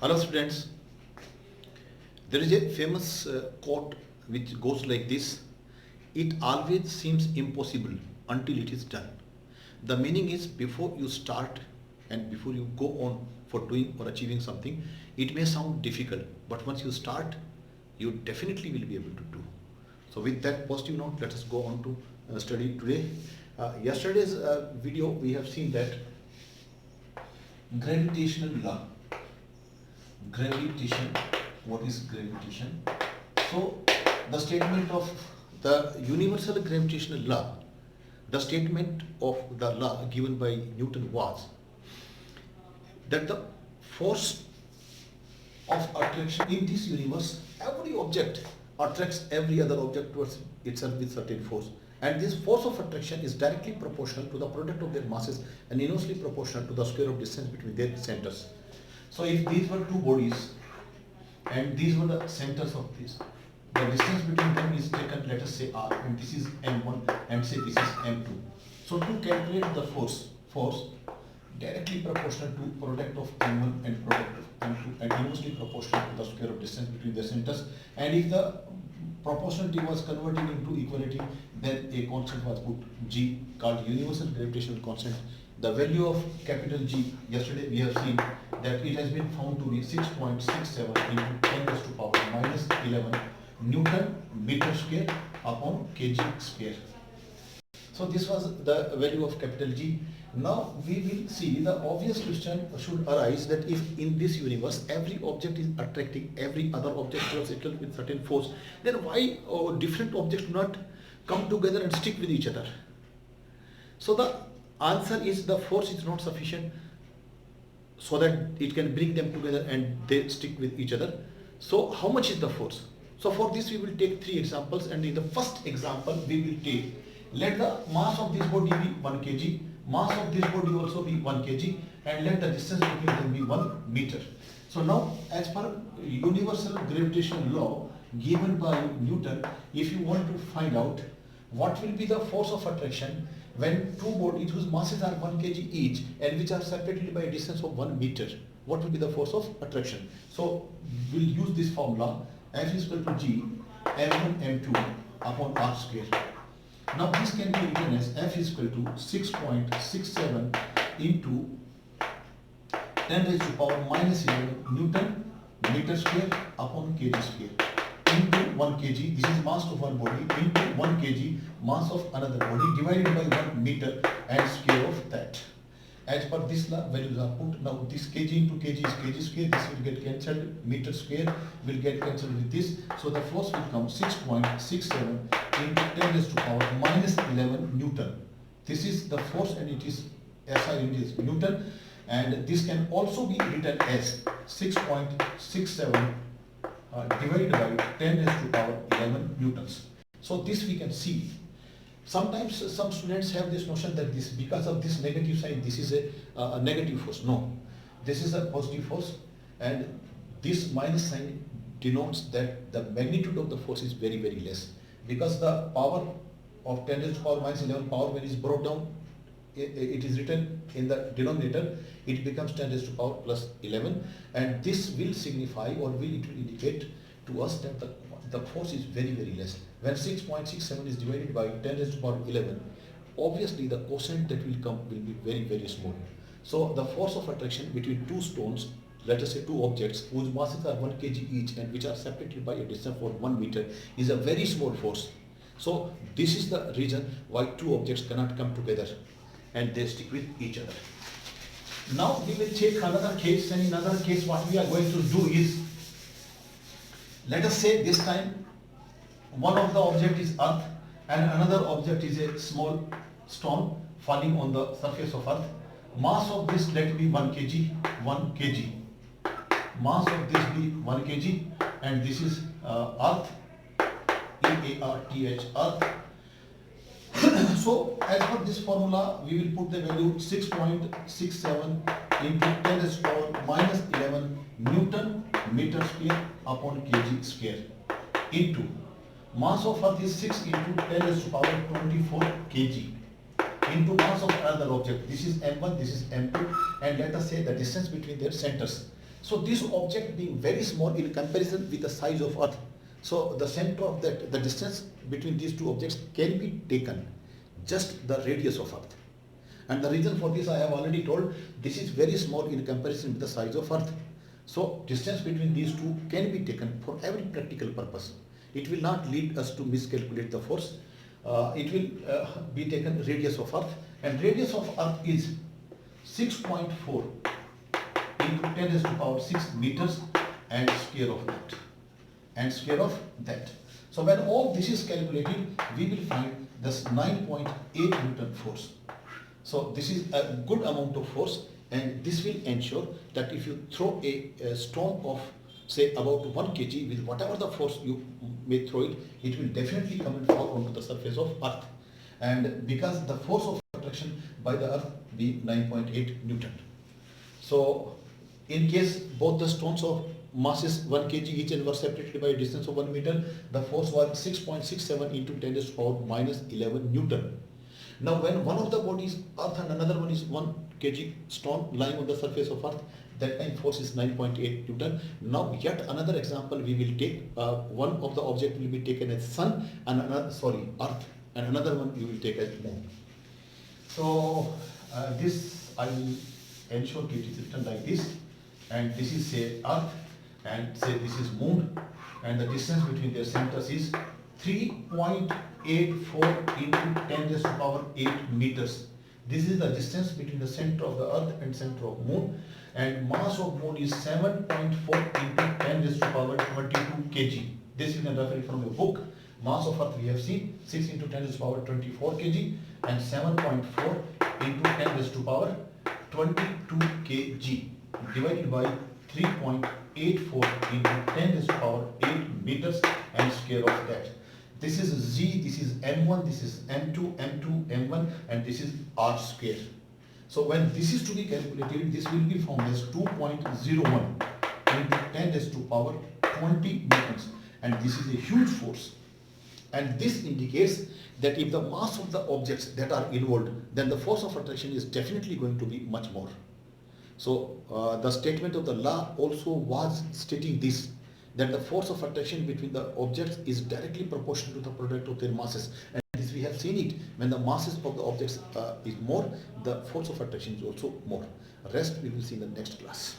Hello students, there is a famous quote which goes like this: it always seems impossible until it is done. The meaning is, before you start and before you go on for doing or achieving something, it may sound difficult, but once you start, you definitely will be able to do. So with that positive note, let us go on to study today. Yesterday's video we have seen that gravitational law. Gravitation. What is gravitation? So the statement of the universal gravitational law, the statement of the law given by Newton was that the force of attraction in this universe, every object attracts every other object towards itself with certain force, and this force of attraction is directly proportional to the product of their masses and inversely proportional to the square of distance between their centers. So if these were two bodies and these were the centers of this, the distance between them is taken, let us say r, and this is m1 and say this is m2. So to calculate the force directly proportional to product of m1 and product of m2 and inversely proportional to the square of distance between their centers, and if the proportionality was converted into equality, then a constant was put, g, called universal gravitational constant. The value of capital G, yesterday we have seen that it has been found to be 6.67 into 10 raised to power minus 11 Newton meter square upon kg square. So this was the value of capital G. Now we will see the obvious question should arise that if in this universe every object is attracting every other object towards itself with certain force, then why different objects do not come together and stick with each other? So the answer is the force is not sufficient so that it can bring them together and they stick with each other. So how much is the force? So for this we will take three examples, and in the first example we will take, let the mass of this body be 1 kg, mass of this body also be 1 kg, and let the distance between them be 1 meter. So now, as per universal gravitational law given by Newton, if you want to find out what will be the force of attraction when two bodies whose masses are 1 kg each and which are separated by a distance of 1 meter, what will be the force of attraction? So we'll use this formula, F is equal to G m1 m2 upon r square. Now this can be written as F is equal to 6.67 into 10 raised to power minus 11 Newton meter square upon kg square into 1 kg. This is mass of one body into 1 kg mass of another body divided by 1 meter and square of that. As per this law, values are put. Now this kg into kg is kg square. This will get cancelled. Meter square will get cancelled with this. So the force will come 6.67 into 10 raised to power minus 11 Newton. This is the force, and it is SI unit is Newton, and this can also be written as 6.67 divided by 10 raised to power 11 newtons. So this we can see. Sometimes some students have this notion that this, because of this negative sign, this is a negative force. No, this is a positive force, and this minus sign denotes that the magnitude of the force is very, very less, because the power of 10 raised to power minus 11 power, when it is brought down, it is written in the denominator, it becomes 10 raised to power plus 11, and this will signify, or it will indicate to us that the force is very, very less. When 6.67 is divided by 10 raised to power 11, obviously the quotient that will come will be very, very small. So the force of attraction between two stones, let us say two objects whose masses are 1 kg each and which are separated by a distance of 1 meter, is a very small force. So this is the reason why two objects cannot come together and they stick with each other. Now we will take another case, and in another case what we are going to do is, let us say this time one of the object is earth and another object is a small stone falling on the surface of earth. Mass of this let be 1 kg, 1 kg. Mass of this be 1 kg, and this is earth, E-A-R-T-H, earth. So as per this formula, we will put the value 6.67 into 10 raised to power minus 11 Newton meter square upon kg square into mass of earth is 6 into 10 raised to power 24 kg into mass of another object. This is m1, this is m2, and let us say the distance between their centers. So this object being very small in comparison with the size of Earth, so the center of that, the distance between these two objects can be taken just the radius of Earth. And the reason for this I have already told, this is very small in comparison with the size of Earth. So distance between these two can be taken for every practical purpose. It will not lead us to miscalculate the force. It will be taken radius of Earth, and radius of Earth is 6.4 into 10 raised to power 6 meters and square of that. And square of that. So when all this is calculated, we will find this 9.8 Newton force. So this is a good amount of force, and this will ensure that if you throw a stone of say about 1 kg with whatever the force you may throw it, it will definitely come and fall onto the surface of Earth. And because the force of attraction by the Earth be 9.8 Newton. So in case both the stones of masses 1 kg each and were separated by a distance of 1 meter, the force was 6.67 into 10 raised to power minus 11 Newton. Now when one of the bodies Earth and another one is 1 kg stone lying on the surface of Earth, that time force is 9.8 Newton. Now yet another example we will take, one of the object will be taken as Sun and another, Earth, and another one you will take as Moon. So this I will ensure it is written like this, and this is say Earth, and say this is Moon, and the distance between their centers is 3.84 into 10 raised to power 8 meters. This is the distance between the center of the Earth and center of Moon, and mass of Moon is 7.4 into 10 raised to power 22 kg. This you can refer it from your book. Mass of Earth we have seen 6 into 10 raised to power 24 kg and 7.4 into 10 raised to power 22 kg divided by 3.84 into 10 raised to power 8 meters and square of that. This is Z, this is M1, this is M2, M2, M1, and this is R square. So when this is to be calculated, this will be formed as 2.01 into 10 raised to power 20 newtons, and this is a huge force. And this indicates that if the mass of the objects that are involved, then the force of attraction is definitely going to be much more. So the statement of the law also was stating this, that the force of attraction between the objects is directly proportional to the product of their masses. And this we have seen it, when the masses of the objects is more, the force of attraction is also more. Rest we will see in the next class.